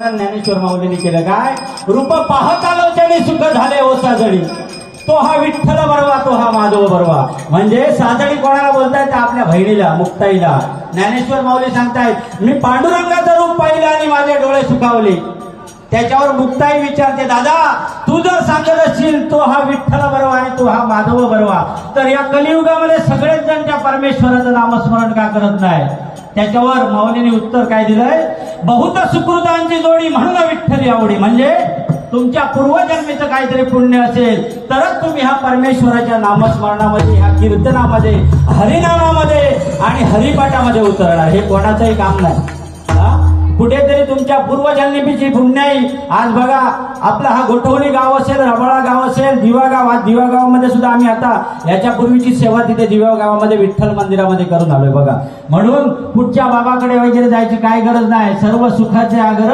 ज्ञानेश्वर माऊलींनी केलं काय? रूप पाहता लोचनी सुख झाले ओ साजळी, तो हा विठ्ठल बरवा, तो हा माधव बरवा. म्हणजे साजळी कोणाला बोलतायत? आपल्या बहिणीला, मुक्ताईला. ज्ञानेश्वर माऊली सांगतायत, मी पांडुरंगाचं रूप पाहिलं आणि माझे डोळे सुखावले. त्याच्यावर मुक्ताई विचारते, दादा तू जर सांगत असशील तो हा विठ्ठल बरवा आणि तो हा माधव बरवा, तर या कलियुगामध्ये सगळेच जण त्या परमेश्वराचं नामस्मरण का करत नाही? त्याच्यावर माऊलीने उत्तर काय दिलंय? बहुत सुकृतांची जोडी म्हणून विठ्ठली आवडी. म्हणजे तुमच्या पूर्वजन्मीचं काहीतरी पुण्य असेल तरच तुम्ही हा परमेश्वराच्या नामस्मरणामध्ये, ह्या कीर्तनामध्ये, हरिनामामध्ये आणि हरिपाठामध्ये उतरणार. हे कोणाचंही काम नाही. कुठेतरी तुमच्या पूर्वजन्मीची पुण्याई. आज बघा, आपला हा गोठवली गाव असेल, रबाळा गाव असेल, दिवा गाव, दिवा गावामध्ये सुद्धा आम्ही आता याच्या पूर्वीची सेवा तिथे दिवा गावामध्ये विठ्ठल मंदिरामध्ये करून आलोय बघा. म्हणून पुढच्या बाबाकडे वगैरे जायची काय गरज नाही. सर्व सुखाचे आग्रह